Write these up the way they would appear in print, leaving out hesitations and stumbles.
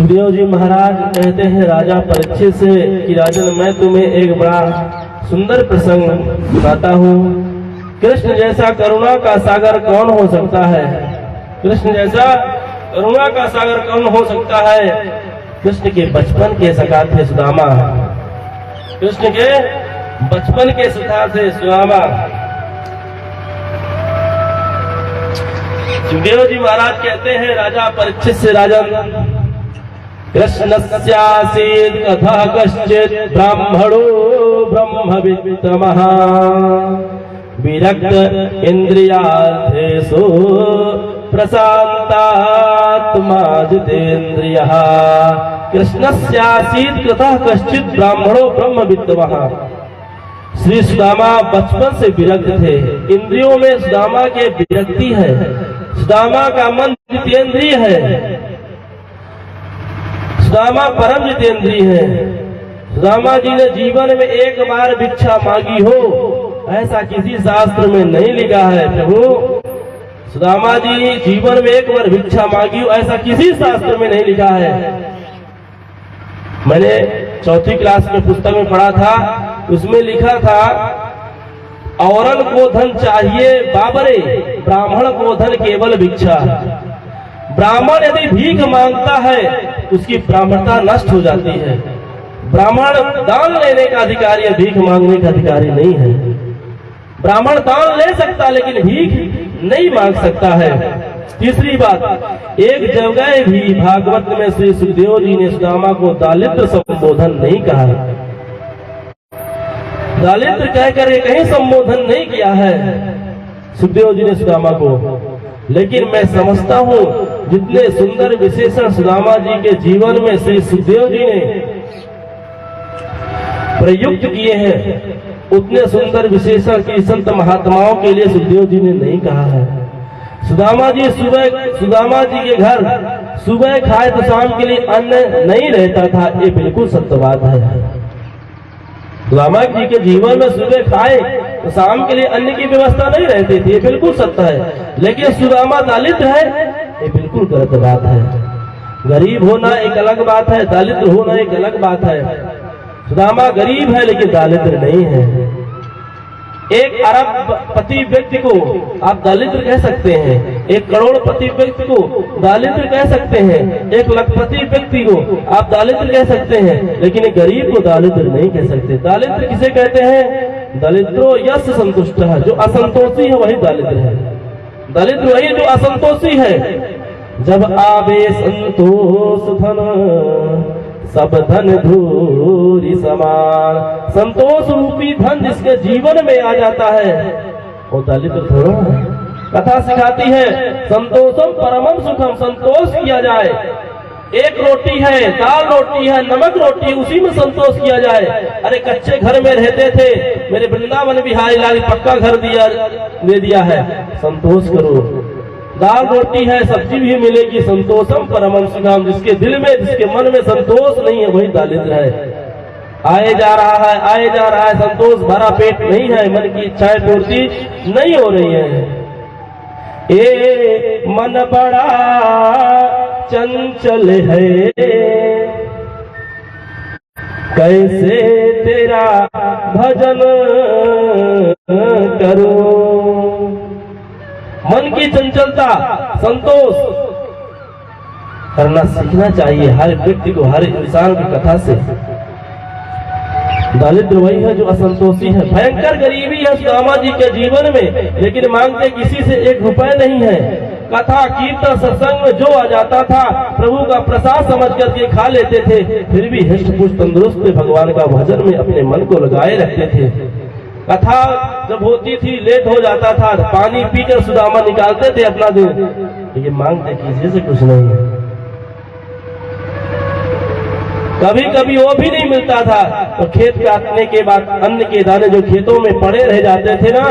सुखदेव जी महाराज कहते हैं राजा परीक्षित से कि राजन, मैं तुम्हें एक बड़ा सुंदर प्रसंग सुनाता हूँ। कृष्ण जैसा करुणा का सागर कौन हो सकता है? कृष्ण जैसा करुणा का सागर कौन हो सकता है? कृष्ण के बचपन के सखा थे सुदामा। कृष्ण के बचपन के सखा थे सुदामा। सुखदेव जी महाराज कहते हैं राजा परीक्षित से, राजन, कृष्णस्यासीत् कथा कश्चित् ब्राह्मणो ब्रह्मवित्तमः विरक्त इन्द्रियार्थेषु प्रशान्तात्मा जितेन्द्रियः। कृष्णस्यासीत् कथा कश्चित् ब्राह्मणो ब्रह्मवित्तमः। श्री सुदामा बचपन से विरक्त थे। इंद्रियों में सुदामा के विरक्ति है। सुदामा का मन जितेंद्रिय है। सुदामा परम जितेंद्रिय है। सुदामा जी ने जीवन में एक बार भिक्षा मांगी हो, ऐसा किसी शास्त्र में नहीं लिखा है। प्रभु, सुदामा जी जीवन में एक बार भिक्षा मांगी हो, ऐसा किसी शास्त्र में नहीं लिखा है। मैंने चौथी क्लास में पुस्तक में पढ़ा था, उसमें लिखा था, औरन को धन चाहिए बाबरे, ब्राह्मण को धन केवल भिक्षा। ब्राह्मण यदि भीख मांगता है उसकी ब्राह्मणता नष्ट हो जाती है। ब्राह्मण दान लेने का अधिकारी है, भीख मांगने का अधिकारी नहीं है। ब्राह्मण दान ले सकता लेकिन भीख नहीं मांग सकता है। तीसरी बात, एक जगह भी भागवत में श्री सुखदेव जी ने सुदामा को दालिद्र संबोधन नहीं कहा। दालिद्र कहकर कहीं संबोधन नहीं किया है सुखदेव जी ने सुदामा को। लेकिन मैं समझता हूँ जितने सुंदर विशेषण सुदामा जी के जीवन में श्री सुखदेव जी ने प्रयुक्त किए हैं, उतने सुंदर विशेषण की संत महात्माओं के लिए सुखदेव जी ने नहीं कहा है। सुदामा जी के घर सुबह खाए तो शाम के लिए अन्न नहीं रहता था, ये बिल्कुल सत्य बात है। सुदामा जी के जीवन में सुबह खाए तो शाम के लिए अन्न की व्यवस्था नहीं रहती थी, ये बिल्कुल सत्य है। लेकिन सुदामा दालिद्र है, ये बिल्कुल गलत बात है। गरीब होना एक अलग बात है, दालिद्र होना एक अलग बात है। सुदामा गरीब है लेकिन दालिद्र नहीं है। एक अरबपति व्यक्ति को आप दालिद्र कह सकते हैं, एक करोड़पति व्यक्ति को दालिद्र कह सकते हैं, एक लखपति व्यक्ति को आप दालिद्र कह सकते हैं, लेकिन एक गरीब को दालिद्र नहीं कह सकते। दालिद्र किसे कहते हैं? दरिद्रो यस्य संतुष्ट है, जो असंतोषी है वही दालिद्र है। दरिद्र वही जो असंतोषी है। जब आवे संतोष धन सब धन धूरी समान। संतोष रूपी धन जिसके जीवन में आ जाता है वो दलित थोड़ा है। कथा सिखाती है संतोषम परमम सुखम, संतोष किया जाए। एक रोटी है, दाल रोटी है, नमक रोटी है, उसी में संतोष किया जाए। अरे कच्चे घर में रहते थे, मेरे वृंदावन बिहारी लाल पक्का घर दे दिया है, संतोष करो। दाल रोटी है, सब्जी भी मिलेगी, संतोषम परमम सुखम। जिसके दिल में, जिसके मन में संतोष नहीं है वही दारिद्र है। आए जा रहा है, संतोष भरा पेट नहीं है, मन की इच्छाएं पूर्ति नहीं हो रही है। ए मन बड़ा चंचल है, कैसे तेरा भजन करूं। मन की चंचलता, संतोष करना सीखना चाहिए हर व्यक्ति को, हर इंसान की कथा से। दारिद्र वही है जो असंतोषी है। भयंकर गरीबी है सुदामा जी के जीवन में, लेकिन मांगते किसी से 1 रुपए नहीं है। कथा कीर्तन सत्संग में जो आ जाता था प्रभु का प्रसाद समझ करके खा लेते थे, फिर भी हृष्ट पुष्ट तंदुरुस्त भगवान का भजन में अपने मन को लगाए रखते थे। कथा जब होती थी लेट हो जाता था, पानी पीकर सुदामा निकालते थे अपना दिन। ये मांगते किसी से कुछ नहीं है। कभी कभी वो भी नहीं मिलता था तो खेत काटने के बाद अन्न के दाने जो खेतों में पड़े रह जाते थे ना,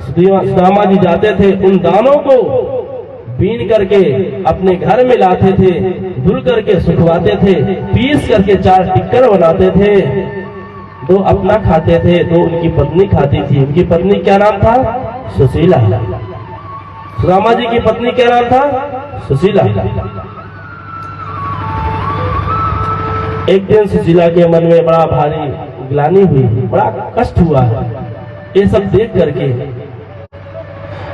सुदामा जी जाते थे, उन दानों को बीन करके अपने घर में लाते थे, धुल करके सुखवाते थे, पीस करके 4 टिक्कर बनाते थे। 2 अपना खाते थे, 2 उनकी पत्नी खाती थी। उनकी पत्नी क्या नाम था? सुशीला। सुदामा जी की पत्नी क्या नाम था? सुशीला। एक दिन सुशीला के मन में बड़ा भारी ग्लानि हुई, बड़ा कष्ट हुआ। ये सब देख करके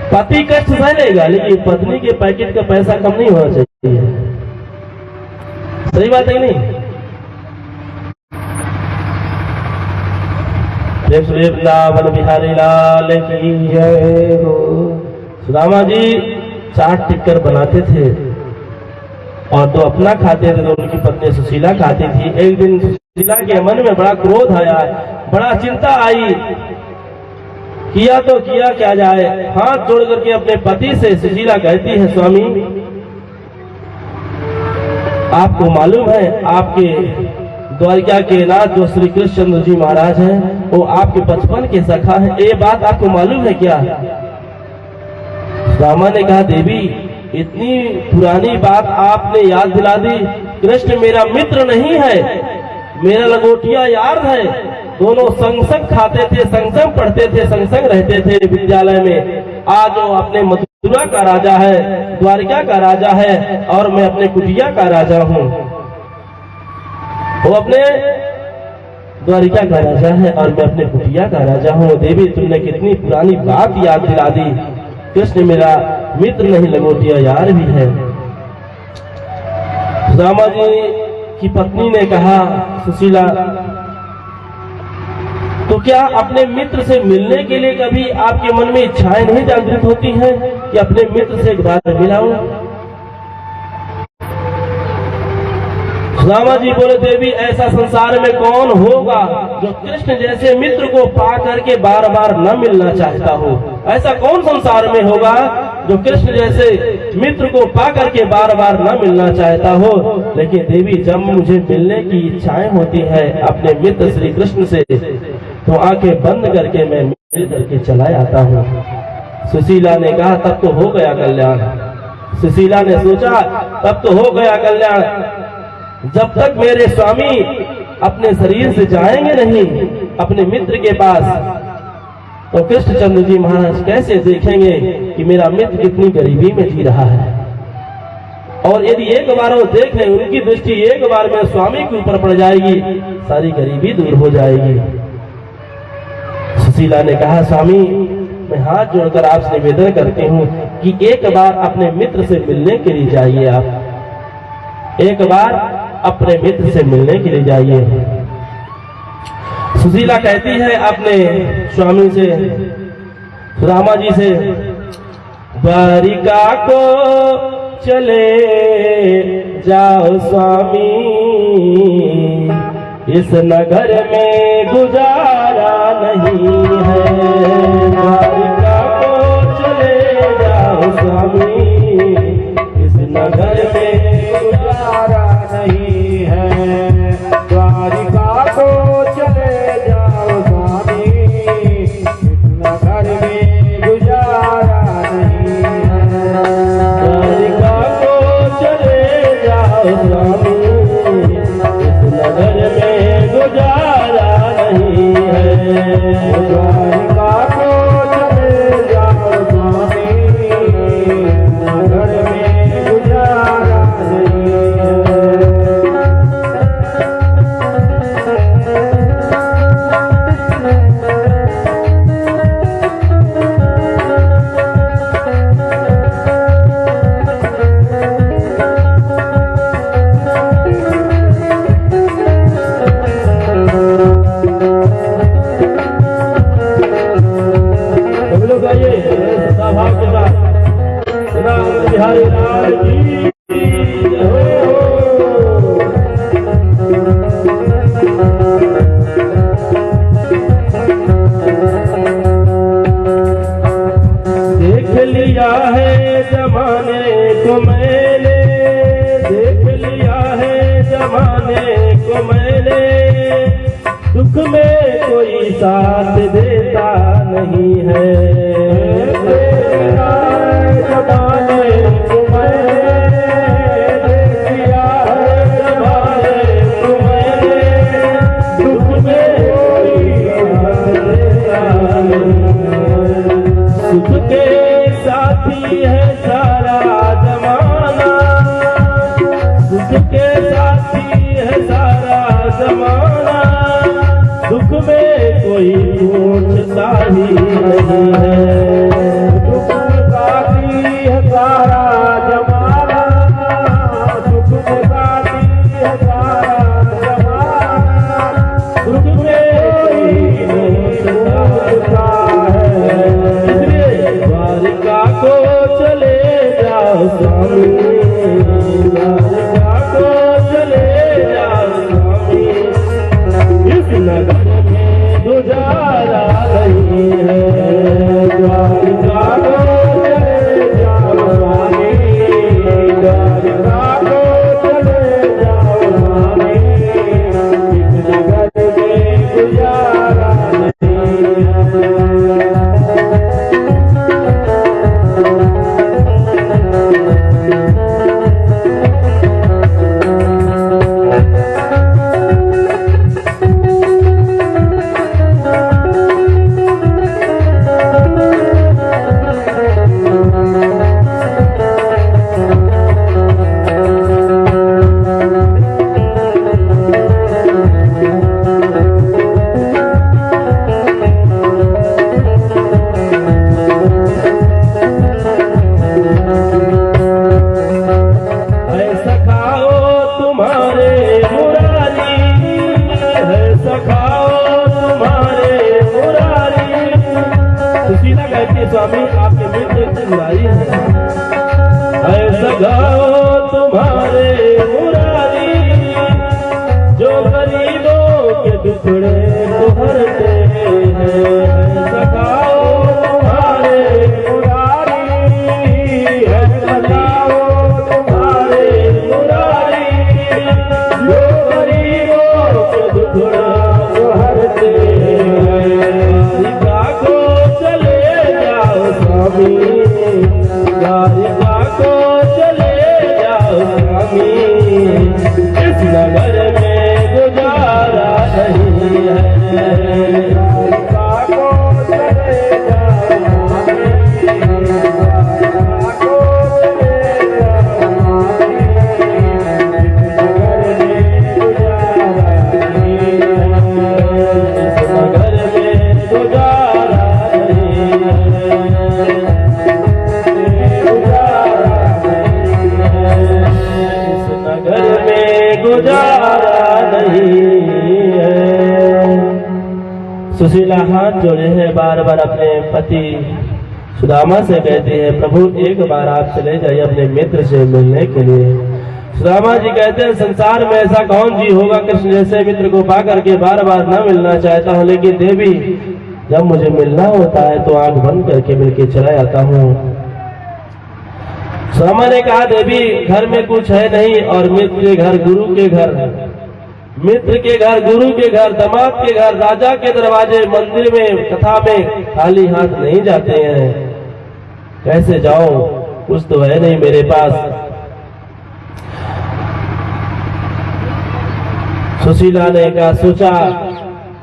पति कष्ट सह लेगा, लेकिन पत्नी के पैकेट का पैसा कम नहीं होना चाहिए। सही बात है नहीं? वृंदावन बिहारी लाल की जय हो। सुदामा जी चाट टिक्कर बनाते थे और तो अपना खाते थे, तो उनकी पत्नी सुशीला खाती थी। एक दिन सुशीला के मन में बड़ा क्रोध आया, बड़ा चिंता आई। किया तो किया क्या जाए, हाथ जोड़ करके अपने पति से सुशीला कहती है, स्वामी आपको मालूम है आपके द्वारिका के नाथ जो श्री कृष्णचंद्र जी महाराज हैं, वो आपके बचपन के सखा हैं, ये बात आपको मालूम है क्या? रामा ने कहा, देवी इतनी पुरानी बात आपने याद दिला दी। कृष्ण मेरा मित्र नहीं है, मेरा लंगोटिया यार है। दोनों संग संग खाते थे, संग संग पढ़ते थे, संग संग रहते थे विद्यालय में। आज वो अपने मथुरा का राजा है, द्वारिका का राजा है, और मैं अपने कुटिया का राजा हूँ। वो अपने द्वारिका का राजा है और मैं अपने कुटिया का राजा हूँ। देवी तुमने कितनी पुरानी बात याद दिला दी। कृष्ण मेरा मित्र नहीं, लंगोटिया यार भी है। सुदामा जी की पत्नी ने कहा, सुशीला तो क्या अपने मित्र से मिलने के लिए कभी आपके मन में इच्छाएं नहीं जागृत होती हैं कि अपने मित्र से एक बार मिलाऊं? सुदामा जी बोले, देवी ऐसा संसार में कौन होगा जो कृष्ण जैसे मित्र को पा करके बार बार न मिलना चाहता हो? ऐसा कौन संसार में होगा जो कृष्ण जैसे मित्र को पा करके बार बार न मिलना चाहता हो? लेकिन देवी जब मुझे मिलने की इच्छाएं होती है अपने मित्र श्री कृष्ण से, तो आंखें बंद करके मैं मिल करके चला आता हूँ। सुशीला ने कहा, तब तो हो गया कल्याण। सुशीला ने सोचा, तब तो हो गया कल्याण। जब तक मेरे स्वामी अपने शरीर से जाएंगे नहीं अपने मित्र के पास, तो कृष्णचंद्र जी महाराज कैसे देखेंगे कि मेरा मित्र कितनी गरीबी में जी रहा है। और यदि एक बार वो देख लें, उनकी दृष्टि एक बार में स्वामी के ऊपर पड़ जाएगी, सारी गरीबी दूर हो जाएगी। सुशीला ने कहा, स्वामी मैं हाथ जोड़कर आपसे निवेदन करती हूँ कि एक बार अपने मित्र से मिलने के लिए जाइए। आप एक बार अपने मित्र से मिलने के लिए जाइए। सुशीला कहती है अपने स्वामी से, सुदामा जी से, द्वारिका को चले जाओ स्वामी, इस नगर में गुजारा नहीं है। द्वारिका को चले जाओ स्वामी, इस नगर में गुजारा नहीं है। द्वारिका को चले जाओ स्वामी, इस नगर में गुजारा नहीं है। द्वारिका को चले जाओ स्वामी, इस नगर में गुजारा नहीं है। द्वारिका को चले जाओ स्वामी, नगर में गुजारा नहीं है। बिहारी लाल की जय हो। देख लिया है जमाने को मैंने, देख लिया है जमाने को मैंने, दुख में कोई साथ देता नहीं है। सुख के साथी है सारा जमाना, सुख के साथी है सारा समाना, दुख में कोई पूछता ही नहीं है। दुख गाती है सारा जमाना, दुख गाती है सारा जमाना, दुख में कोई पूछता है। इसलिए द्वारिका को चले जाओ स्वामी, द्वारिका को चले जाओ स्वामी, इस नगर में गुजारा नहीं है। द्वारिका को चले जाओ स्वामी, द्वारिका को चले जाओ स्वामी, इस नगर में गुजारा नहीं है। स्वामी आपके मित्र की बुराई है, ऐसा गाओ तुम्हारे मुरारी, जो गरीबों के टुकड़े को भरते हैं। ऐसा गाओ तुम्हारे मुरारी, ऐसा गाओ तुम्हारे मुरारी, जो गरीबों के टुकड़े को भरते हैं। द्वारिका को चले जाओ स्वामी, द्वारिका को चले जाओ स्वामी, इस नगर में गुजारा नहीं है। द्वारिका को चले जाओ स्वामी, द्वारिका को चले जाओ स्वामी, इस नगर में गुजारा नहीं है। इस नगर में गुजारा नहीं है। सुशीला हाथ जोड़े हैं, बार बार अपने पति सुदामा से कहती है, प्रभु एक बार आप चले जाइए अपने मित्र से मिलने के लिए। सुदामा जी कहते हैं, संसार में ऐसा कौन जी होगा कृष्ण जैसे मित्र को पा करके बार बार न मिलना चाहता हूँ, लेकिन देवी जब मुझे मिलना होता है तो आंख बंद करके मिलके चला जाता हूँ। सुदामा ने कहा, देवी घर में कुछ है नहीं, और मित्र के घर, गुरु के घर, मित्र के घर, गुरु के घर, दामाद के घर, राजा के दरवाजे, मंदिर में, कथा में खाली हाथ नहीं जाते हैं। कैसे जाऊं, कुछ तो है नहीं मेरे पास। सुशीला ने कहा, सोचा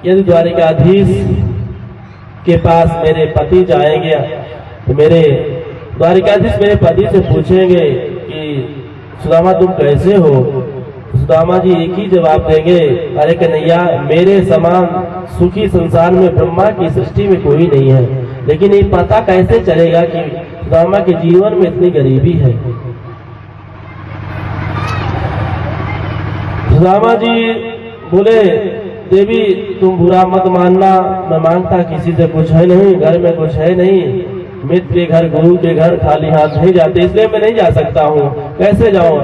यदि द्वारिकाधीश के पास मेरे पति जाएंगे तो मेरे द्वारिकाधीश मेरे पति से पूछेंगे कि सुदामा तुम कैसे हो। सुदामा जी एक ही जवाब देंगे, अरे कन्हैया मेरे समान सुखी संसार में ब्रह्मा की सृष्टि में कोई नहीं है। लेकिन ये पता कैसे चलेगा कि सुदामा के जीवन में इतनी गरीबी है। सुदामा जी बोले, देवी तुम बुरा मत मानना, मैं मांगता किसी से कुछ है नहीं, घर में कुछ है नहीं, मित्र के घर, गुरु के घर खाली हाथ नहीं जाते, इसलिए मैं नहीं जा सकता हूँ। कैसे जाऊं?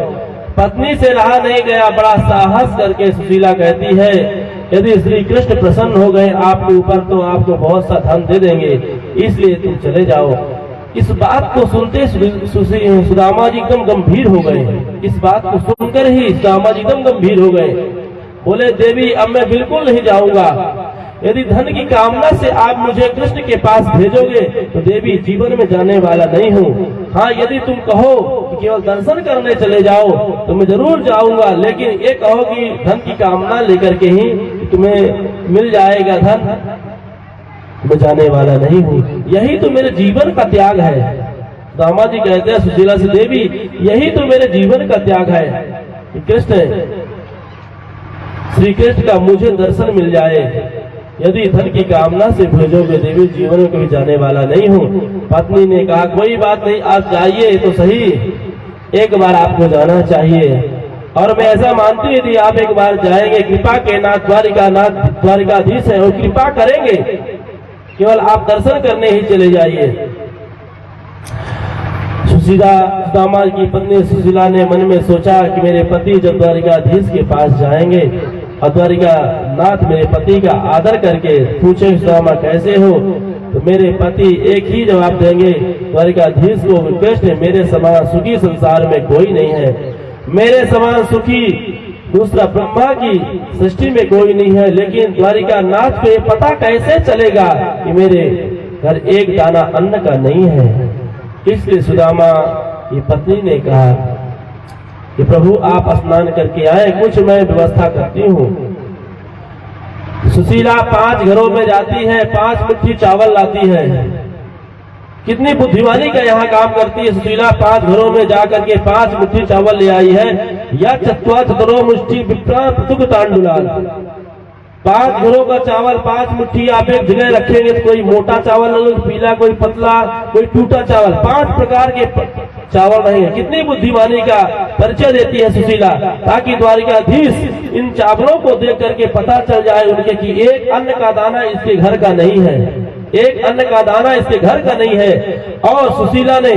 पत्नी से रहा नहीं गया, बड़ा साहस करके सुशीला कहती है, यदि श्री कृष्ण प्रसन्न हो गए आपके ऊपर तो आपको बहुत सा धन दे देंगे, इसलिए तुम चले जाओ। इस बात को सुनते सुदामा जी एकदम गंभीर हो गए। इस बात को सुनकर ही सुदामा जी एकदम गंभीर हो गए। बोले, देवी अब मैं बिल्कुल नहीं जाऊंगा। यदि धन की कामना से आप मुझे कृष्ण के पास भेजोगे तो देवी जीवन में जाने वाला नहीं हूँ। हाँ, यदि तुम कहो कि केवल दर्शन करने चले जाओ तो मैं जरूर जाऊंगा, लेकिन ये कहो कि धन की कामना लेकर के ही तुम्हें मिल जाएगा धन, मैं जाने वाला नहीं हूँ। यही तो मेरे जीवन का त्याग है। दामा जी कहते हैं सुशीला से, देवी यही तो मेरे जीवन का त्याग है कि कृष्ण श्री कृष्ण का मुझे दर्शन मिल जाए। यदि धन की कामना से भेजोगे देवी, जीवन में कभी जाने वाला नहीं हूँ। पत्नी ने कहा कोई बात नहीं, आप जाइए तो सही, एक बार आपको जाना चाहिए। और मैं ऐसा मानती हूँ यदि आप एक बार जाएंगे, कृपा के नाथ द्वारिकाधीश है और कृपा करेंगे, केवल आप दर्शन करने ही चले जाइए। सुदामा की पत्नी सुशीला ने मन में सोचा कि मेरे पति जब द्वारिकाधीश के पास जाएंगे और द्वारिका नाथ मेरे पति का आदर करके पूछे सुदामा कैसे हो, तो मेरे पति एक ही जवाब देंगे, द्वारिकाधीश को कृष्ण मेरे समान सुखी संसार में कोई नहीं है, मेरे समान सुखी दूसरा ब्रह्मा की सृष्टि में कोई नहीं है। लेकिन द्वारिका नाथ को ये पता कैसे चलेगा कि मेरे घर एक दाना अन्न का नहीं है। इसलिए सुदामा की पत्नी ने कहा कि प्रभु आप स्नान करके आए, कुछ मैं व्यवस्था करती हूँ। सुशीला 5 घरों में जाती है, 5 मुट्ठी चावल लाती है। कितनी बुद्धिमानी का यहाँ काम करती है सुशीला, 5 घरों में जाकर के 5 मुट्ठी चावल ले आई है। या चत्वा चतुरो मुष्टि विप्रा तुक तांडुलाल, 5 घरों का चावल 5 मुट्ठी आप एक जगह रखेंगे तो कोई मोटा चावल, कोई पीला, कोई पतला, कोई टूटा चावल, 5 प्रकार के चावल रहेंगे। कितनी बुद्धिमानी का परिचय देती है सुशीला, ताकि द्वारिकाधीश इन चावलों को देख करके पता चल जाए उनके कि एक अन्न का दाना इसके घर का नहीं है, एक अन्न का दाना इसके घर का नहीं है। और सुशीला ने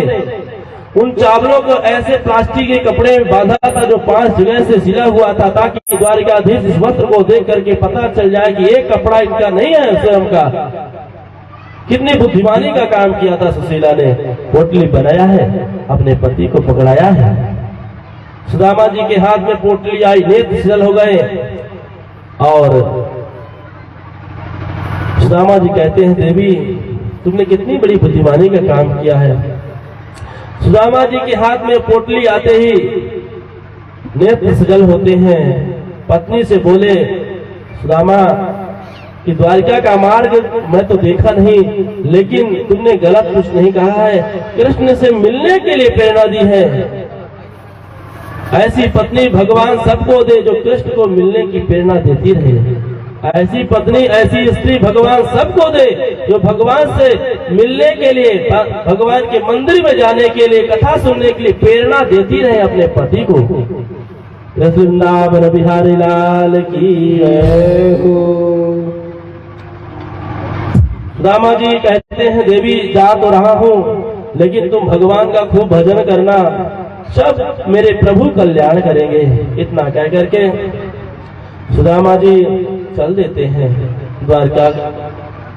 उन चावलों को ऐसे प्लास्टिक के कपड़े में बांधा था जो 5 जगह से सिला हुआ था, ताकि द्वारिकाधीश इस वस्त्र को देख करके पता चल जाए कि एक कपड़ा इनका नहीं है स्वयं का। कितनी बुद्धिमानी का काम किया था सुशीला ने। पोटली बनाया है, अपने पति को पकड़ाया है। सुदामा जी के हाथ में पोटली आई, नेत्र शीतल हो गए। और सुदामा जी कहते हैं देवी तुमने कितनी बड़ी बुद्धिमानी का काम किया है। सुदामा जी के हाथ में पोटली आते ही नेत्र सजल होते हैं। पत्नी से बोले सुदामा कि द्वारिका का मार्ग मैं तो देखा नहीं, लेकिन तुमने गलत कुछ नहीं कहा है, कृष्ण से मिलने के लिए प्रेरणा दी है। ऐसी पत्नी भगवान सबको दे जो कृष्ण को मिलने की प्रेरणा देती रहे। ऐसी पत्नी, ऐसी स्त्री भगवान सबको दे जो भगवान से मिलने के लिए, भगवान के मंदिर में जाने के लिए, कथा सुनने के लिए प्रेरणा देती रहे अपने पति को। वृंदावन बिहारी लाल की जय हो। सुदामा जी कहते हैं देवी जा तो रहा हूँ, लेकिन तुम भगवान का खूब भजन करना, सब मेरे प्रभु कल्याण करेंगे। इतना कह करके सुदामा जी चल देते हैं द्वारका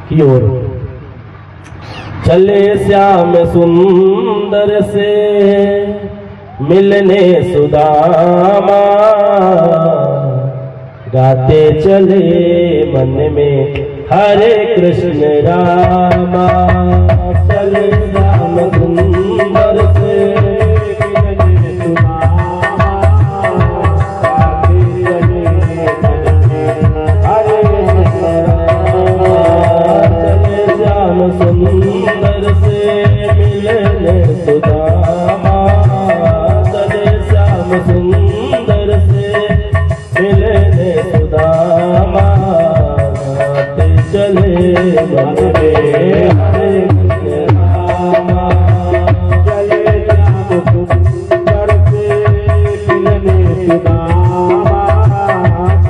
की ओर। चले श्याम सुंदर से मिलने सुदामा, गाते चले मन में हरे कृष्ण रामा। चले श्याम सुंदर से मिलने सुदामा, गाते चले हरे कृष्ण रामा। चले श्याम सुंदर से मिलने सुदामा, चले श्याम सुंदर से मिलने सुदामा। चले मन में हरे कृष्ण रामा। चले श्याम सुंदर से मिलने सुदामा,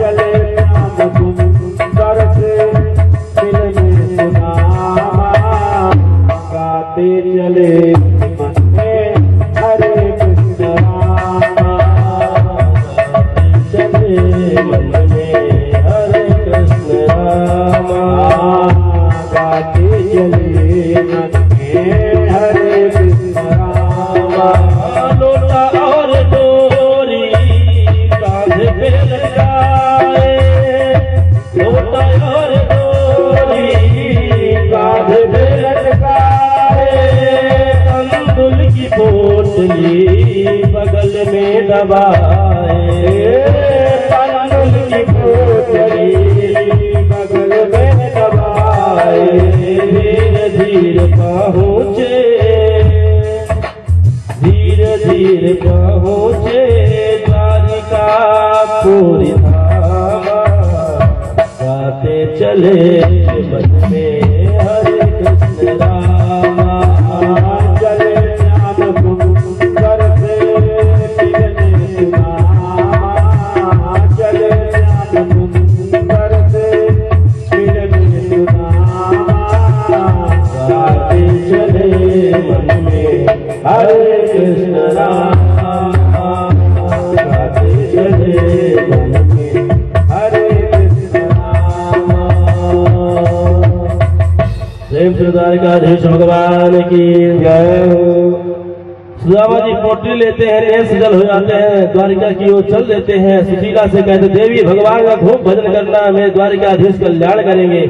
चले श्याम सुंदर से मिलने सुदामा। गाते चले मन में हरे कृष्ण रामा, चले मन में हरे कृष्ण रामा। गाते चले मन में हरे कृष्ण रामा। लोटा और डोरी कांधे पे लटकाए, लोटा और डोरी कांधे पे लटकाए। तंदुल की पोटली बगल में दबाए, तंदुल की पोटली बगल में दबाए। धीरे धीरे पहुँचे, धीरे धीरे पहुँचे द्वारिका पुरी धामा। चले मन में हरे कृष्ण रामा चले श्याम सुंदर से मिलने सुदामा चले श्याम सुंदर से मिलने सुदामा गाते चले मन में हरे कृष्ण रामा गाते चले मन में हरे कृष्ण रामा। प्रेम से द्वारिकाधीश भगवान की जय हो। सुदामा जी पोटली लेते हैं, नए सजल हो जाते हैं, द्वारिका की ओर चल देते हैं। सुशीला से कहते देवी भगवान का खूब भजन करना, वे द्वारिकाधीश कल्याण करेंगे।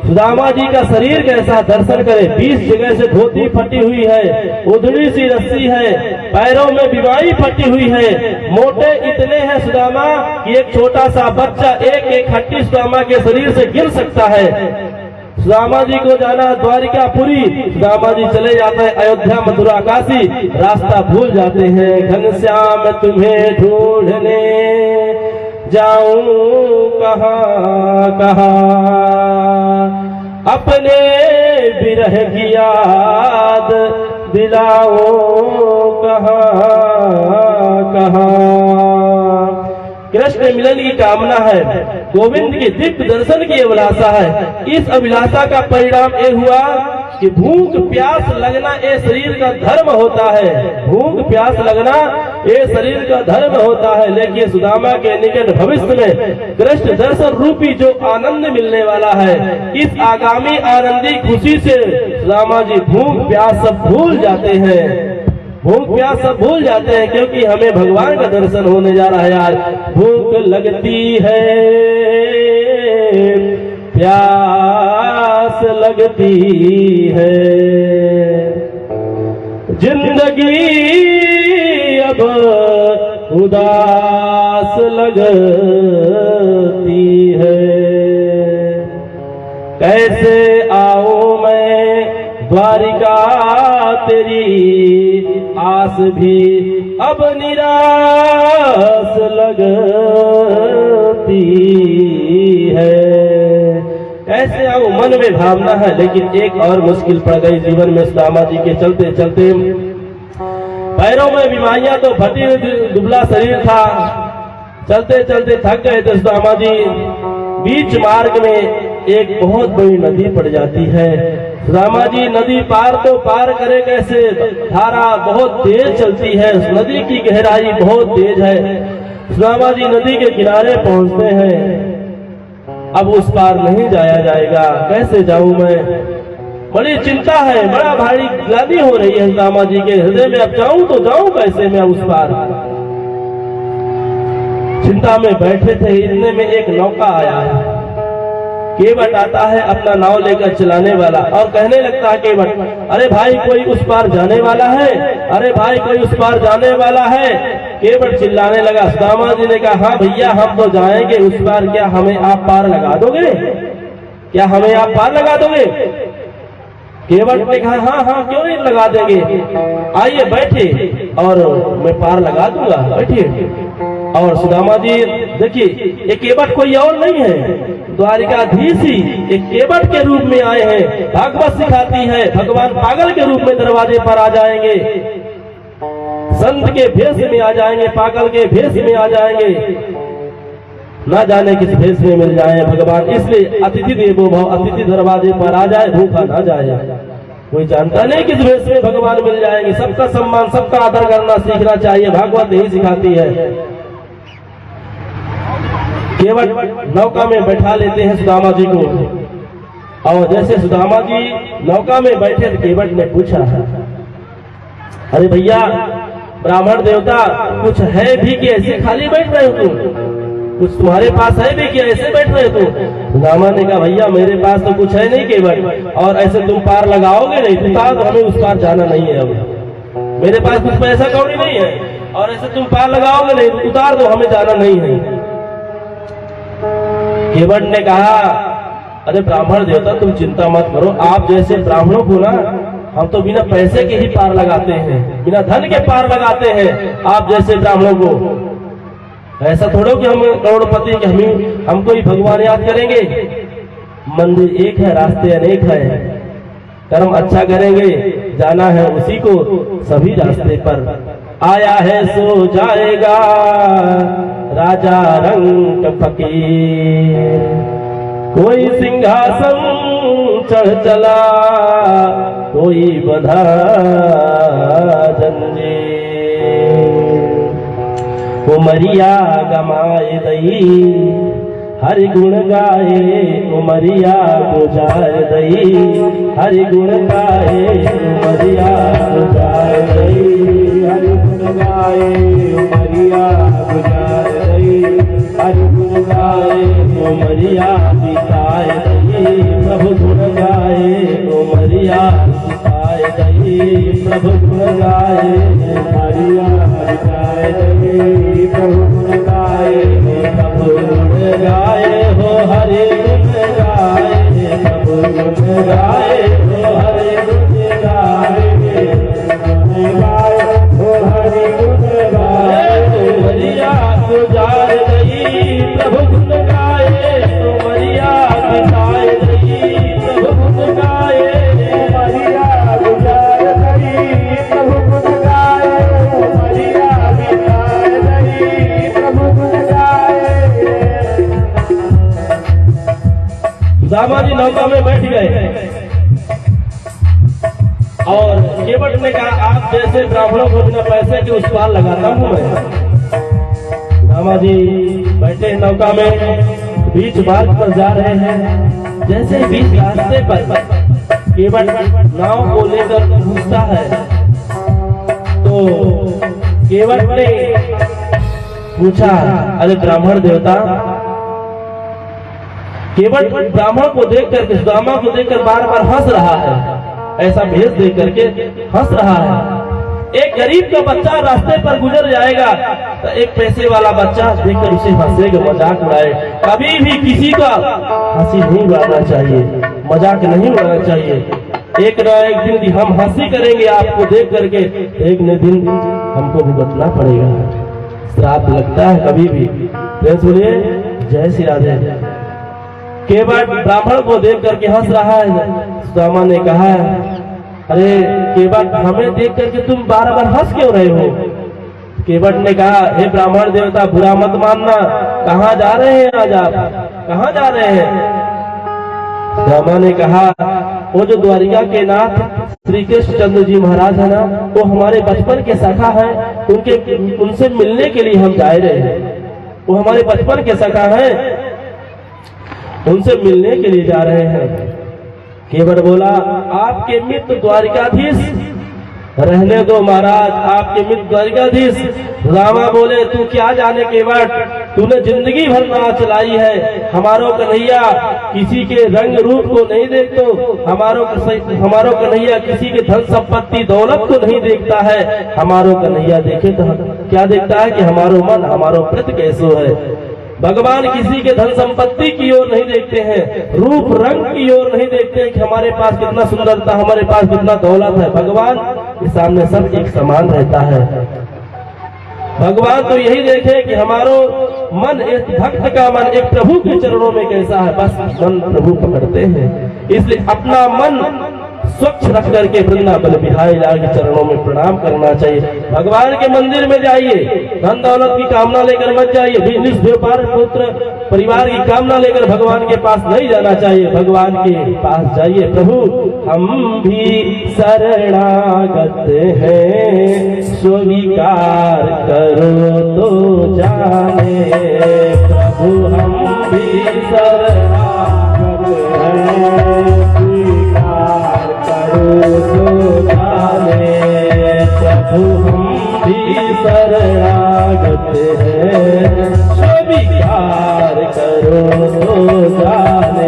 सुदामा जी का शरीर कैसा दर्शन करे, 20 जगह से धोती फटी हुई है, उधड़ी सी रस्सी है, पैरों में बीमारी फटी हुई है, मोटे इतने हैं सुदामा कि एक छोटा सा बच्चा एक एक हड्डी सुदामा के शरीर से गिर सकता है। सुदामा जी को जाना द्वारिकापुरी, सुदामा जी चले जाते हैं अयोध्या मथुरा काशी, रास्ता भूल जाते हैं। घनश्याम तुम्हें ढूंढने जाऊं कहाँ कहाँ, अपने विरह की याद दिलाओ कहाँ कहाँ। कृष्ण मिलन की कामना है, गोविंद के दिव्य दर्शन की अभिलाषा है। इस अभिलाषा का परिणाम ये हुआ कि भूख प्यास लगना ये शरीर का धर्म होता है। भूख प्यास लगना ये शरीर का धर्म होता है। लेकिन सुदामा के निकट भविष्य में कृष्ण दर्शन रूपी जो आनंद मिलने वाला है, इस आगामी आनंदी खुशी से सुदामा जी भूख प्यास सब भूल जाते हैं। भूख प्यास सब भूल जाते हैं, क्योंकि हमें भगवान का दर्शन होने जा रहा है। आज भूख लगती है, प्यास लगती है, जिंदगी अब उदास लगती है। कैसे आऊं मैं द्वारिका, तेरी आस भी अब निराश लगती है। कैसे आऊं, मन में भावना है, लेकिन एक और मुश्किल पड़ गई जीवन में। सुदामा जी के चलते चलते पैरों में बीमारियां तो फटी, दुबला शरीर था, चलते चलते थक गए थे सुदामा जी। बीच मार्ग में एक बहुत बड़ी नदी पड़ जाती है। सुदामा जी नदी पार तो पार करे कैसे, धारा बहुत तेज चलती है, उस नदी की गहराई बहुत तेज है। सुदामा जी नदी के किनारे पहुंचते हैं, अब उस पार नहीं जाया जाएगा, कैसे जाऊं मैं, बड़ी चिंता है, बड़ा भारी ग्लानि हो रही है सुदामा जी के हृदय में। अब जाऊं तो जाऊं कैसे मैं उस पार। चिंता में बैठे थे, इतने में एक नौका आया है। केवट आता है अपना नाव लेकर चलाने वाला, और कहने लगता है केवट, अरे भाई कोई उस पार जाने वाला है, अरे भाई कोई उस पार जाने वाला है। केवट चिल्लाने लगा। सुदामा जी ने कहा, हाँ भैया हम तो जाएंगे उस पार, क्या हमें आप पार लगा दोगे, क्या हमें आप पार लगा दोगे। केवट ने कहा, हाँ हाँ क्यों नहीं लगा देंगे, आइए बैठे और मैं पार लगा दूंगा, बैठिए। और सुदामा जी देखिए, ये केवट कोई और नहीं है, द्वारिकाधीश ही एक केवट के रूप में आए हैं। भागवत सिखाती है भगवान पागल के रूप में दरवाजे पर आ जाएंगे, संत के भेष में आ जाएंगे, पागल के भेष में आ जाएंगे, ना जाने किस भेष में मिल जाए भगवान। इसलिए अतिथि देवो भव, अतिथि दरवाजे पर आ जाए भूखा ना जाए। कोई जानता नहीं किस भेष में भगवान मिल जाएंगे। सबका सम्मान, सबका आदर करना सीखना चाहिए, भागवत यही सिखाती है। केवट नौका में बैठा लेते हैं सुदामा जी को, और जैसे सुदामा जी नौका में बैठे तो केवट ने पूछा, अरे भैया ब्राह्मण देवता कुछ है भी कि ऐसे खाली बैठ रहे हो तुम, कुछ तुम्हारे पास है भी कि ऐसे बैठ रहे हो तुम। सुदामा ने कहा, भैया मेरे पास तो कुछ है नहीं केवट, और ऐसे तुम पार लगाओगे नहीं, उतार तो हमें उस पार जाना नहीं है। अब मेरे पास कुछ पैसा कौड़ी नहीं है, और ऐसे तुम पार लगाओगे नहीं, उतार तो हमें जाना नहीं है। केवट ने कहा, अरे ब्राह्मण देवता तुम चिंता मत करो, आप जैसे ब्राह्मणों को ना हम तो बिना पैसे के ही पार लगाते हैं, बिना धन के पार लगाते हैं आप जैसे ब्राह्मणों को। ऐसा थोड़ो कि हम करोड़पति के हमको ही भगवान याद करेंगे। मंदिर एक है, रास्ते अनेक है। कर्म अच्छा करेंगे, जाना है उसी को सभी रास्ते पर। आया है सो जाएगा राजा रंग फकीर, कोई सिंहासन चढ़ चला, कोई बंधा जंजीर। उमरिया गमाए दई हरि गुण गाए, उमरिया गुजार दई हरि गुण गाए, उमरिया गुजार दई हरि गुण गाए, उमरिया गुजार दई हरि गुण गाए, उमरिया बिताए दई प्रभु गुण गाए, उमरिया बिताए दई प्रभु गुण गाए, उमरिया बिताए दई प्रभु गुण गाए, प्रभु गुण गाए हो हरि गुण गाए, प्रभु गुण गाए हो हरि गुण गाए, हो हरि गुण गाए, उमरिया गुजार दई प्रभु गुण गाए, उमरिया बिताए दई प्रभु गुण गाए, उमरिया गुजार दई प्रभु गुण गाए, उमरिया बिताए दई प्रभु गुण गाए। सुदामा जी नौका में बैठ गए और केवट ने कहा, आप जैसे ब्राह्मणों को बिना पैसे के उस पार लगाता हूं मैं। सुदामा जी बैठे नौका में, बीच मार्ग पर जा रहे हैं। जैसे बीच रास्ते पर केवट नाव को लेकर घुसता है तो केवट ने पूछा, अरे ब्राह्मण देवता। केवट ब्राह्मण को देख करके, सुदामा को देखकर बार बार हंस रहा है, ऐसा भेष देख करके हंस रहा है। एक गरीब का बच्चा रास्ते पर गुजर जाएगा तो एक पैसे वाला बच्चा देखकर उसे हंसेगा, मजाक उड़ाए। कभी भी किसी का हंसी नहीं उड़ाना चाहिए, मजाक नहीं उड़ाना चाहिए। एक न एक दिन हम हंसी करेंगे आपको देख करके, एक न दिन हमको भुगतना पड़ेगा, श्राप लगता है कभी भी। सुनिए, जय श्री राधे। केवट ब्राह्मण को देख करके हंस रहा है। सुदामा ने कहा, अरे केवट, हमें देख करके तुम बार बार हंस क्यों रहे हो? केवट ने कहा, हे ब्राह्मण देवता, बुरा मत मानना, कहाँ जा रहे हैं आज आप, कहाँ जा रहे हैं? सुदामा ने कहा, वो जो द्वारिका के नाथ श्री कृष्ण चंद्र जी महाराज है ना, वो हमारे बचपन के सखा है, उनसे मिलने के लिए हम जा रहे हैं। वो हमारे बचपन के सखा है, उनसे मिलने के लिए जा रहे हैं। केवट बोला, आपके मित्र द्वारिकाधीश, रहने दो महाराज, आपके मित्र द्वारिकाधीश। रामा बोले, तू क्या जाने केवट, तूने जिंदगी भर नाव चलाई है, हमारो कन्हैया किसी के रंग रूप को नहीं देखतो, हमारो कन्हैया किसी के धन संपत्ति दौलत को नहीं देखता है, हमारो कन्हैया देखे तो क्या देखता है कि हमारो मन, हमारो प्रति कैसो है। भगवान किसी के धन संपत्ति की ओर नहीं देखते हैं, रूप रंग की ओर नहीं देखते हैं कि हमारे पास कितना सुंदरता, हमारे पास कितना दौलत है। भगवान के सामने सब एक समान रहता है। भगवान तो यही देखे कि हमारो मन, एक भक्त का मन एक प्रभु के चरणों में कैसा है, बस मन प्रभु पकड़ते हैं। इसलिए अपना मन स्वच्छ रख करके वृंदावन बिहारी लाल के चरणों में प्रणाम करना चाहिए। भगवान के मंदिर में जाइए, धन दौलत की कामना लेकर मत जाइए, बिजनेस व्यापार पुत्र परिवार की कामना लेकर भगवान के पास नहीं जाना चाहिए। भगवान के पास जाइए, प्रभु हम भी शरणागत हैं, स्वीकार करो तो जाने, प्रभु हम भी शरणागत हैं, तो जाने, प्रभु हम भी शरणागत हैं, स्वीकार करो तो जाने,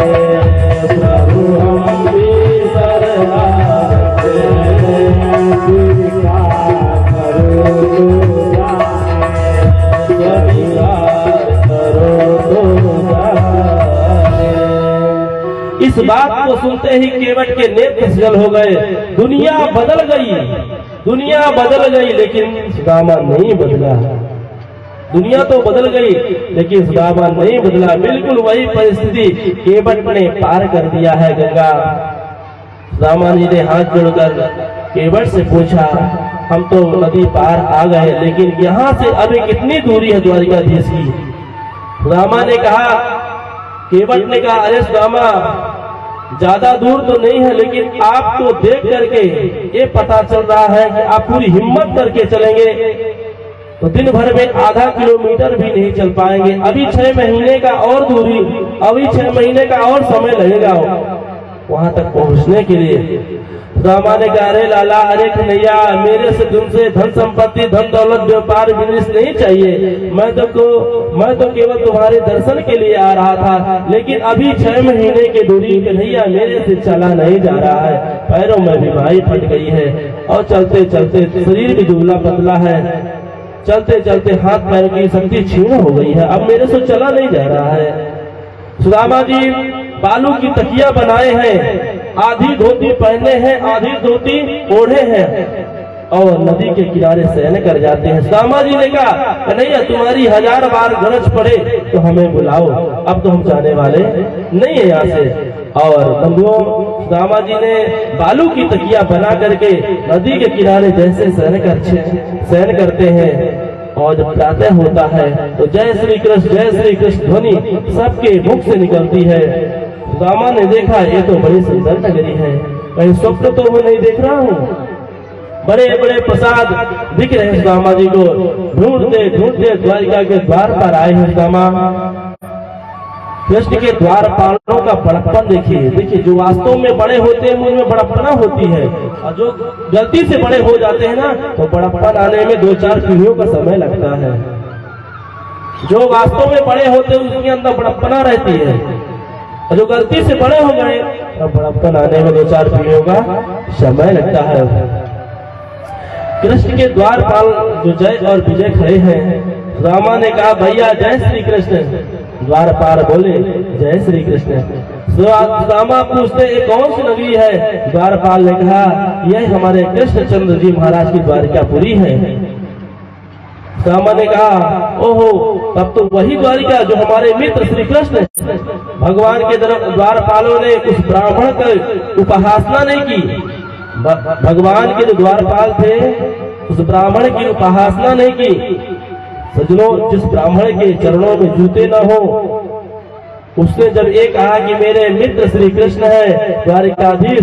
प्रभु हम भी शरणागत हैं, स्वीकार करो तो जाने, स्वीकार करो तो जाने। इस बात को सुनते ही केवट के नेत्र जल हो गए। दुनिया बदल गई, दुनिया बदल गई, लेकिन सुदामा नहीं बदला। दुनिया तो बदल गई लेकिन सुदामा नहीं बदला, बिल्कुल वही परिस्थिति केवट ने पार कर दिया है गंगा। सुदामा जी ने हाथ जोड़कर केवट से पूछा, हम तो नदी पार आ गए लेकिन यहाँ से अभी कितनी दूरी है द्वारिकाधीश की? सुदामा ने कहा, केवट ने कहा, अरे सुदामा ज्यादा दूर तो नहीं है लेकिन आपको देख करके ये पता चल रहा है कि आप पूरी हिम्मत करके चलेंगे तो दिन भर में आधा किलोमीटर भी नहीं चल पाएंगे। अभी 6 महीने का और दूरी, अभी 6 महीने का और समय लगेगा वहां तक पहुंचने के लिए। सुदामा ने कहा, अरे लाला, अरे कन्हैया, मेरे से तुमसे धन संपत्ति, धन दौलत, व्यापार बिजनेस नहीं चाहिए। मैं तो केवल तुम्हारे दर्शन के लिए आ रहा था, लेकिन अभी 6 महीने की दूरी कन्हैया मेरे से चला नहीं जा रहा है। पैरों में बीमारी फट गई है और चलते चलते शरीर भी दुबला पतला है, चलते चलते हाथ पैर की शक्ति क्षीण हो गई है, अब मेरे से चला नहीं जा रहा है। सुदामा जी बालू की तकिया बनाए हैं, आधी धोती पहने हैं, आधी धोती ओढ़े हैं और नदी के किनारे शयन कर जाते हैं। सुदामा जी ने कहा, कन्हैया तुम्हारी 1000 बार गरज पड़े तो हमें बुलाओ, अब तो हम जाने वाले नहीं है यहाँ से। और बंधुओं, सुदामा जी ने बालू की तकिया बना करके नदी के किनारे जैसे शयन करते हैं और जब प्रातः होता है तो जय श्री कृष्ण ध्वनि सबके मुख से निकलती है। सुदामा ने देखा, ये तो बड़ी सुंदर नगरी है, कहीं स्वप्न तो वो नहीं देख रहा हूँ। बड़े बड़े प्रसाद दिख रहे हैं सुदामा जी को। ढूंढते ढूंढते द्वारिका के द्वार पर आए हैं सुदामा। कृष्ण के द्वारपालों का बड़प्पन देखिए, जो वास्तव में बड़े होते हैं उनमें बड़प्पना होती है, और जो गलती से बड़े हो जाते हैं ना तो बड़प्पन आने में 2-4 पीढ़ियों का समय लगता है। जो वास्तव में बड़े होते हैं उसके अंदर बड़प्पना रहती है, और जो गलती से बड़े हो गए तो बड़प्पन आने में 2-4 पीढ़ियों का समय लगता है। कृष्ण के द्वारपाल जो जय और विजय खड़े हैं, रामा ने कहा, भैया जय श्री कृष्ण। द्वारपाल बोले, जय श्री कृष्ण। सुदामा पूछते, ये कौन सी नगरी है? द्वारपाल ने कहा, यह हमारे कृष्णचंद्र जी महाराज की द्वारिकापुरी है। सुदामा ने कहा, ओहो, तब तो वही द्वारिका जो हमारे मित्र श्री कृष्ण। भगवान के द्वारपालों ने उस ब्राह्मण की उपासना नहीं की। भगवान के जो द्वारपाल थे उस ब्राह्मण की उपासना नहीं की। सज्जनों, जिस ब्राह्मण के चरणों में जूते न हो, उसने जब ये कहा कि मेरे मित्र श्री कृष्ण है द्वारिकाधीश,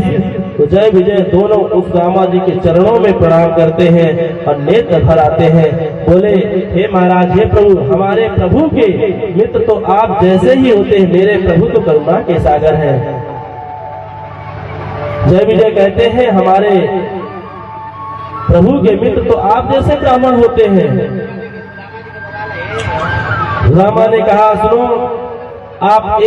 तो जय विजय दोनों उस सुदामा जी के चरणों में प्रणाम करते हैं और नेत्र भर आते हैं। बोले, हे महाराज, हे प्रभु, हमारे प्रभु के मित्र तो आप जैसे ही होते हैं, मेरे प्रभु तो करुणा के सागर हैं। जय विजय कहते हैं, हमारे प्रभु के मित्र तो आप जैसे ब्राह्मण होते हैं। रामा ने कहा, सुनो, आप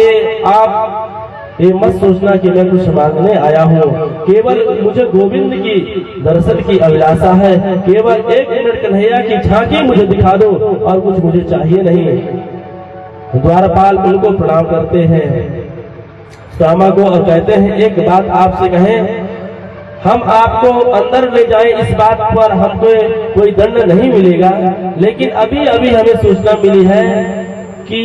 ये मत सोचना कि मैं कुछ मांगने आया हूँ, केवल मुझे गोविंद की दर्शन की अभिलाषा है। केवल 1 मिनट कन्हैया की झांकी मुझे दिखा दो और कुछ मुझे चाहिए नहीं। द्वारपाल उनको प्रणाम करते हैं सुदामा को और कहते हैं, एक बात आपसे कहें, हम आपको अंदर ले जाएं, इस बात पर हमको कोई दंड नहीं मिलेगा, लेकिन अभी अभी हमें सूचना मिली है कि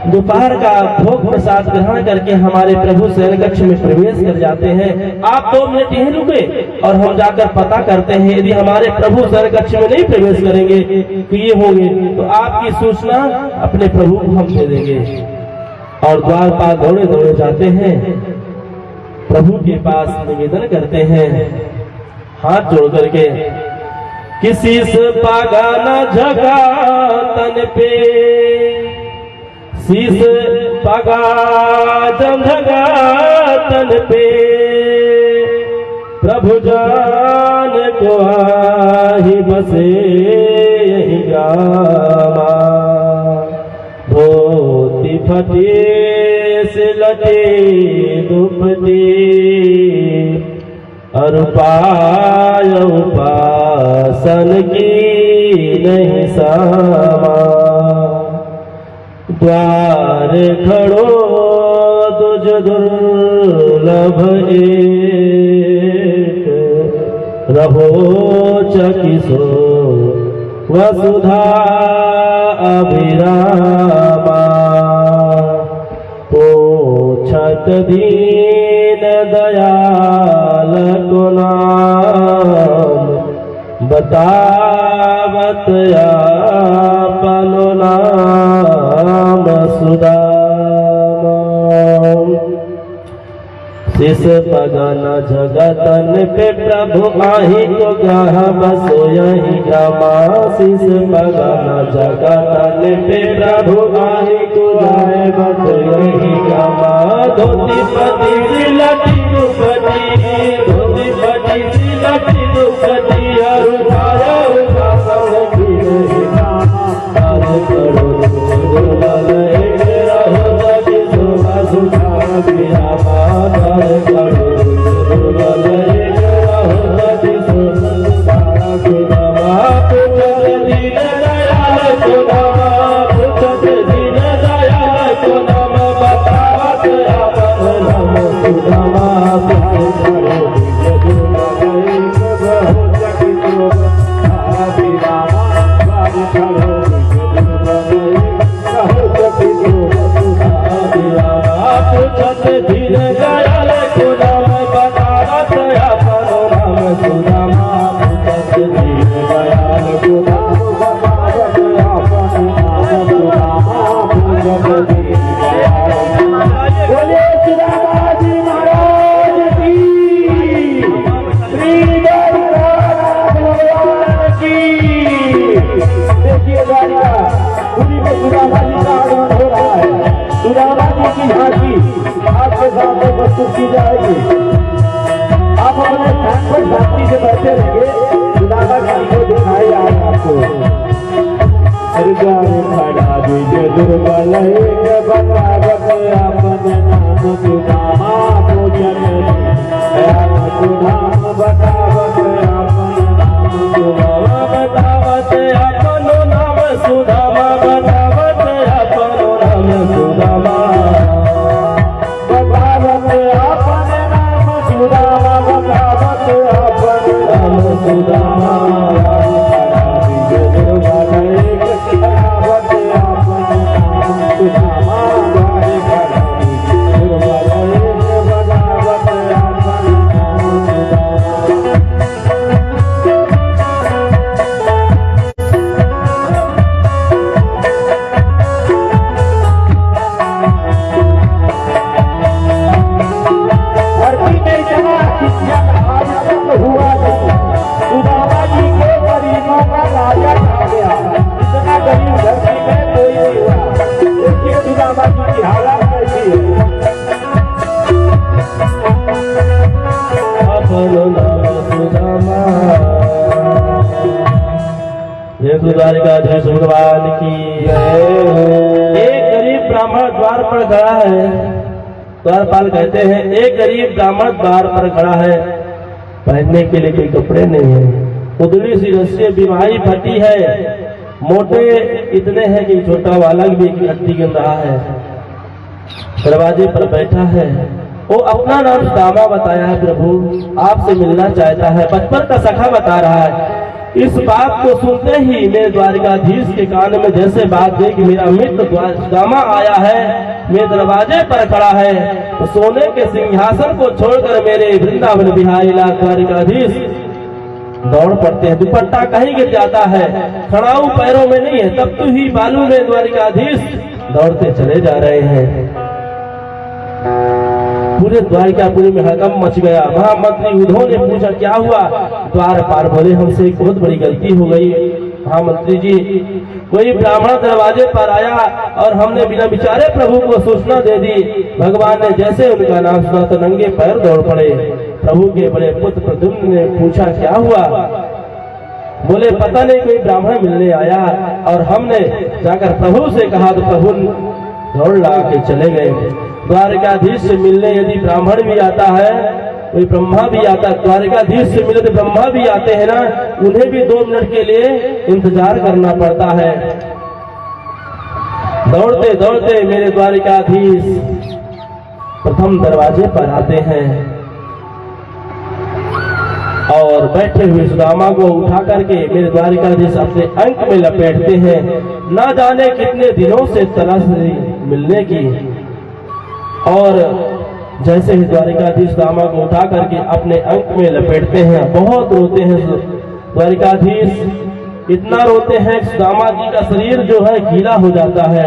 दोपहर का भोग प्रसाद ग्रहण करके हमारे प्रभु शयन कक्ष में प्रवेश कर जाते हैं। आप 2 मिनट यहीं रुके और हम जाकर पता करते हैं, यदि हमारे प्रभु शयन कक्ष में नहीं प्रवेश करेंगे तो ये होंगे, तो आपकी सूचना अपने प्रभु को हम दे देंगे। और द्वारपाल दौड़े दौड़े जाते हैं, प्रभु के पास निवेदन करते हैं हाथ जोड़ करके, किसी से पागा न झका तन पे, शीस पागा जंधगा तन पे, प्रभु जान को आही बसे यही गामा, धोती फटे से लटे दुपटे, और पाय उपासन की नहीं सामा, द्वार खड़ो तुझ दुर्लभ एक, रहो चकिसो वसुधा अभिरामा पोछत दीन दयाल को नाम बतावत आपनो नाम सुदामा शिष पगन जगतन पे प्रभु आहि को ग्रह बसो यही गमा शिष पगन जगतन पे प्रभु आहि को जाए बसो यही गमा धोती पति सिलटी दुपटी धोती पति सिलटी दुपटी अरुधाया उपासन की आज करो दुर्बल एक रहो जगी शोभा सुधा विरामा की जाएगी। आप अपने स्थान पर शांति से बैठे रहेंगे, सुदामा जी को दिखाई आज आपको। खड़ा दीजिए दुर्बल एक बतावत अपने नाम सुदामा पूजन सुधाम बतावत अपने नाम सुदामा बतावत अपनो नाम सुदामा बतावत अपनो नाम सुदामा द्वारिकाधीश भगवान की एक गरीब ब्राह्मण द्वार पर खड़ा है। द्वारपाल कहते हैं एक गरीब ब्राह्मण द्वार पर खड़ा है, पहनने के लिए कोई कपड़े नहीं है, उधड़ी सी रस्सी बीमारी फटी है, मोटे इतने हैं कि छोटा बालक भी हड्डी गिर रहा है, दरवाजे पर बैठा है। वो अपना नाम सुदामा बताया है, प्रभु आपसे मिलना चाहता है, बचपन का सखा बता रहा है। इस बात को सुनते ही मेरे द्वारिकाधीश के कान में जैसे बात गई कि मेरा मित्र सुदामा आया है, मेरे दरवाजे पर खड़ा है, तो सोने के सिंहासन को छोड़कर मेरे वृंदावन बिहारी लाल द्वारिकाधीश दौड़ पड़ते हैं। दुपट्टा कहीं गिर जाता है, खड़ाऊ पैरों में नहीं है, तब तो ही बालू में द्वारिकाधीश दौड़ते चले जा रहे हैं। पूरे द्वारिकापुरी में हड़कंप मच गया। महामंत्री उद्धव ने पूछा क्या हुआ? द्वारपाल बोले हमसे एक बहुत बड़ी गलती हो गई महामंत्री जी, कोई ब्राह्मण दरवाजे पर आया और हमने बिना विचारे प्रभु को सूचना दे दी। भगवान ने जैसे उनका नाम सुना तो नंगे पैर दौड़ पड़े। प्रभु के बड़े पुत्र प्रद्युम्न ने पूछा क्या हुआ? बोले पता नहीं, कोई ब्राह्मण मिलने आया और हमने जाकर प्रभु से कहा तो प्रभु दौड़ लगा के चले गए। द्वारिकाधीश से मिलने यदि ब्राह्मण भी आता है, कोई ब्रह्मा भी आता है, द्वारिकाधीश से मिले तो ब्रह्मा भी आते हैं ना, उन्हें भी 2 मिनट के लिए इंतजार करना पड़ता है। दौड़ते दौड़ते मेरे द्वारिकाधीश प्रथम दरवाजे पर आते हैं और बैठे हुए सुदामा को उठा करके मेरे द्वारिकाधीश अपने अंक में लपेटते हैं। ना जाने कितने दिनों से तलाश मिलने की, और जैसे ही द्वारिकाधीश सुदामा को उठा करके अपने अंक में लपेटते हैं, बहुत रोते हैं द्वारिकाधीश, इतना रोते हैं कि सुदामा जी का शरीर जो है गीला हो जाता है।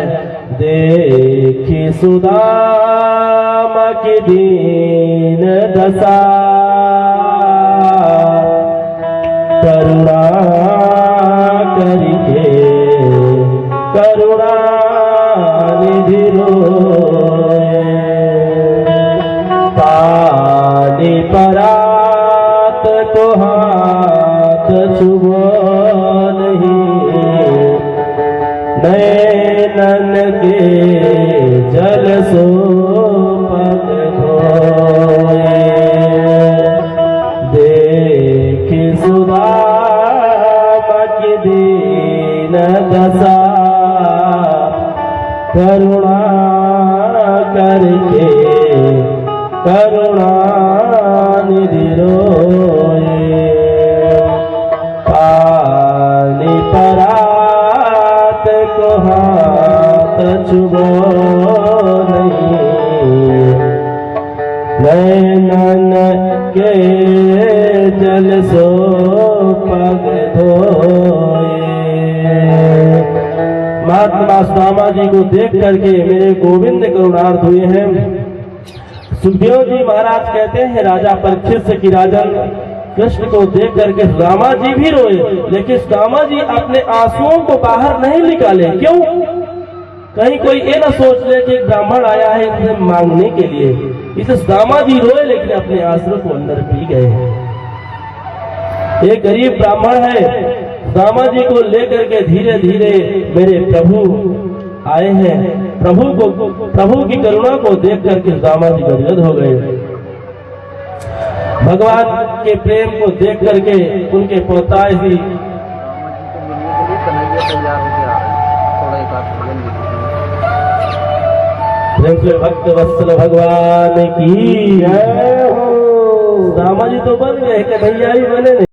देखी सुदामा की दीन दशा, करुणा करके करुणा निधि रोए, पानी परात को हाथ छुओ नहीं, नैनन के जल सो पग धोए। देखी सुदामा की दीन दशा, करुणा करके करुणा निधि रोए, पानी परात को हाथ छुओ नहीं, नैनन के जल सो पग धोए। महात्मा सुदामा जी को देख करके मेरे गोविंद करुणार्थ हुए हैं। सुखदेव जी महाराज कहते हैं राजा परीक्षित से कि राजन, कृष्ण को देख करके सुदामा जी भी रोए, लेकिन सुदामा जी अपने आंसुओं को बाहर नहीं निकाले। क्यों? कहीं कोई ये ना सोच ले कि एक ब्राह्मण आया है इसे मांगने के लिए। इसे सुदामा जी रोए, लेकिन अपने आंसुओं को अंदर पी गए हैं। एक गरीब ब्राह्मण है, सुदामा जी को लेकर के धीरे धीरे मेरे प्रभु आए हैं। प्रभु की करुणा को देख करके सुदामा जी गदगद हो गए। भगवान के प्रेम को देख करके उनके पोताए ही प्रेम से भक्त वत्सल भगवान की जय हो। सुदामा जी तो बन गए, कन्हैया ही बने नहीं।